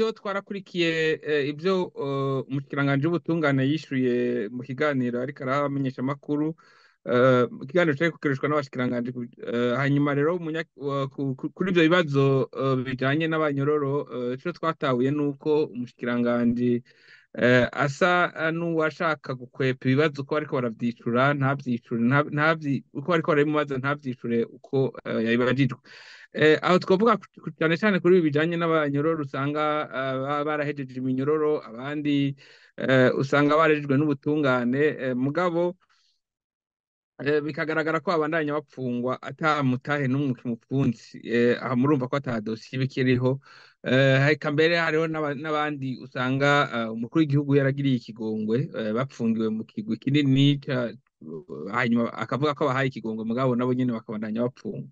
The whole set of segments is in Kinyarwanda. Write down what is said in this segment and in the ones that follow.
nivyo twarakurikiye ibyo umushikiranganje w'ubutungane yishuye mu kiganiro ariko arabamenyesha makuru ikiganiro cyari gukoreshwa n'abashikiranganje hanyuma rero kuri ibyo bibazo bijanye n'abanyororo ico twatahuye nuko umushikiranganje asa n'uwashaka gukwepa ibibazo uko bariko baravyicura ntavyicure uko bariko barabimubaza ntavyicure uko yabibajijwe. Aho twavuga cyane cyane kuri ibi bijanye n'abanyororo usanga barahejeje iminyororo abandi usanga barejejwe n'ubutungane mugabo bikagaragara ko abandanya bapfungwa atamutahe n'umwe kimupfunzi aha murumva ko ata dosiye bikiriho heka mbere hariho n'abandi usanga umukuru w'igihugu yaragiriye ikigongwe bapfungiwe mu kigwi kinini hanyuma akavuga ko bahaye ikigongwe mugabo nabo nyene bakabandanya bapfungwa.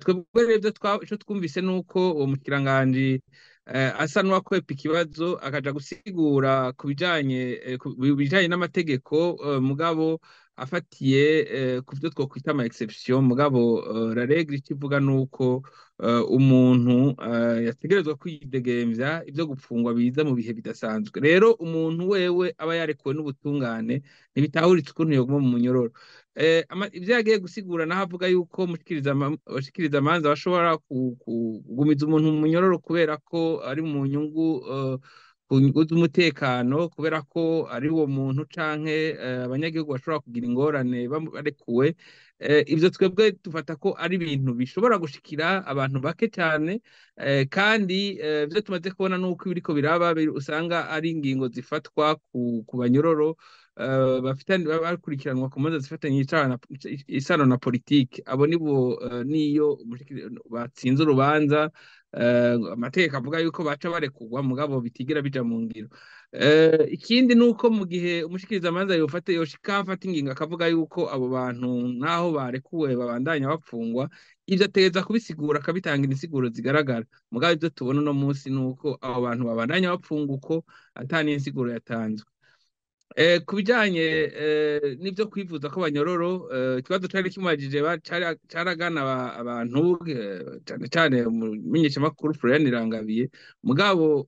Twebwe rero ico twumvise nuko uwo mushikiranganje asa n'uwakwepa ikibazo akaja gusigura ku bijanye n'amategeko mugabo afatiye ku byo twokwita ama exception mugabo la règle ikivuga nuko umuntu yategerezwa kwidegemvya ivyo gupfungwa biza mu bihe bidasanzwe. Rero umuntu wewe aba yarekuwe n'ubutungane ntibitahuritse ukuntu yoguma mu munyororo. Ivyo yagiye gusigura naho avuga yuko bashikiriza amanza bashobora kugumiza umuntu mu munyororo kubera ko ari mu nyungu z'umutekano kubera ko ari uwo muntu canke abanyagihugu bashobora kugira ingorane barekuwe. Ivyo twebwe dufata ko ari ibintu bishobora gushikira abantu bake cyane kandi ivyo tumaze kubona nuko ibiriko biraba usanga ari ingingo zifatwa ku banyororo bakurikiranwa ku manza zifatanye isano na politike. Abo nibo niyo batsinze urubanza amategeko avuga yuko baca barekurwa mugabo bitigira bija mu ngiro. Ikindi nuko mu gihe umushikirizamanza yoshika afata ingingo akavuga yuko abo bantu naho barekuwe babandanya bapfungwa ivyo ategeza kubisigura akabitangira insiguro zigaragara mugabo ivyo tubona uno munsi nuko abo bantu babandanya bapfunga uko ata n'insiguro yatanzwe. Ku bijanye n'ivyo kwivuza ko banyororo ikibazo cari kimubajije caragana abantu cane cane umumenyeshamakuru Florian Irangabiye mugabo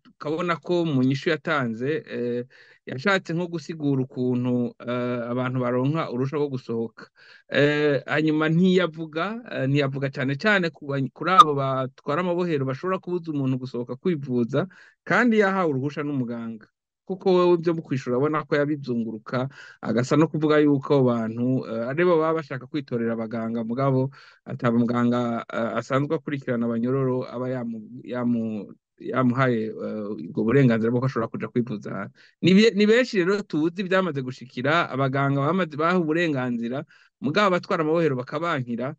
tukabona ko mu nyishu yatanze yashatse nko gusigura ukuntu abantu baronka urusha rwo gusohoka hanyuma ntiyavuga cane cane kuri abo batwara amabohero bashobora kubuza umuntu gusohoka kwivuza kandi yahawe uruhusha n'umuganga kuko wewe ibyo mukwishura abona ko yabizunguruka agasa no kuvuga yuko abo bantu aribo baba bashaka kwitorera abaganga mugabo ataba muganga asanzwe akurikirana abanyororo aba yamuhaye ubwo burenganzira bwo ashobora kuja kwivuza. Ni benshi rero tuzi byamaze gushikira abaganga baha uburenganzira mugabo abatwara amabohero bakabankira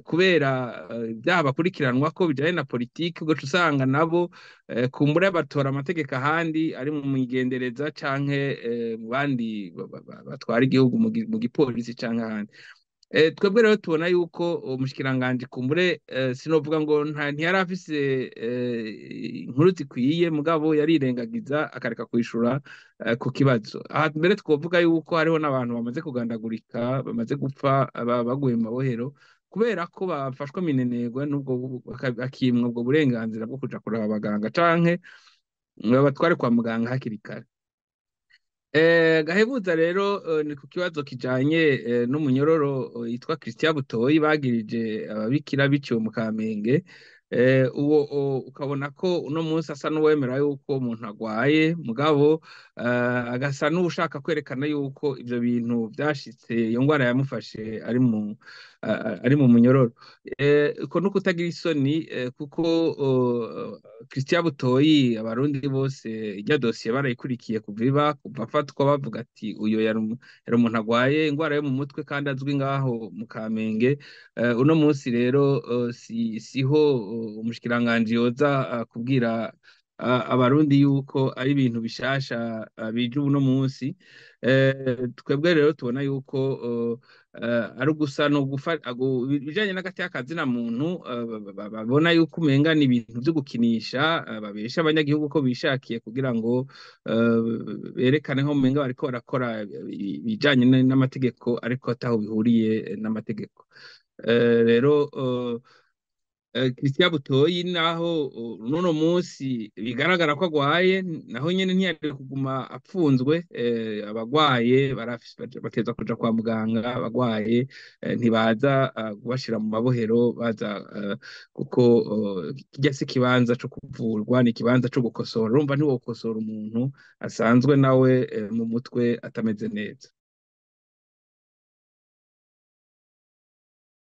kubera byaha bakurikiranwa ko bijanye na politiki ugaca usanga nabo kumbura batora amategeko ahandi ari mu migendereza canke mu bandi batwara igihugu mu gipolisi canke ahandi. Twebwe rero tubona yuko umushikiranganje kumbure sinovuga ngo ntiyari afise inkuru zikwiye mugabo yarirengagiza akareka kwishura ku kibazo. Aha mbere twovuga yuko hariho n'abantu bamaze kugandagurika bamaze gupfa baguye mu mabohero kubera ko bafashwe minenegwa n'ubwo bakimwa ubwo burenganzira bwo kuja kuraba abaganga canke batware kwa muganga hakiri kare. Gahebuza rero ni ku kibazo kijanye n'umunyororo yitwa Christian Butoyi bagirije ababikira biciwe mu Kamenge. Uwo ukabona ko uno munsi asa n'uwemera yuko umuntu agwaye mugabo agasa n'ushaka kwerekana yuko ivyo bintu vyashitse iyo ngwara yamufashe ari mu munyororo. Uko no kutagira isoni kuko Christian Butoyi abarundi bose irya dosiye barayikurikiye kuva afatwa bavuga ati uyo yari umuntu agwaye ingwara yo mu mutwe kandi azwi ngaho mu Kamenge. Uno munsi rero siho umushikiranganje yoza kubwira abarundi yuko ari ibintu bishasha bije uno munsi. Twebwe rero tubona yuko ari gusa no bijanye n'agati y'akazina muntu babona yuko umenga ni ibintu byo gukinisha babesha abanyagihugu ko bishakiye kugira ngo berekane nko umenga bariko barakora bijanye n'amategeko ariko ataho bihuriye n'amategeko. Rero Christian Butoyi naho n'uno munsi bigaragara ko agwaye, naho nyene ntiyari kuguma apfunzwe. Abagwaye bateza kuja kwa muganga, abagwaye ntibaza kubashira mu mabohero baza, kuko kirya si ikibanza co kuvurwa, ni ikibanza co gukosora. Urumva ntiwokosora umuntu asanzwe nawe mu mutwe atameze neza.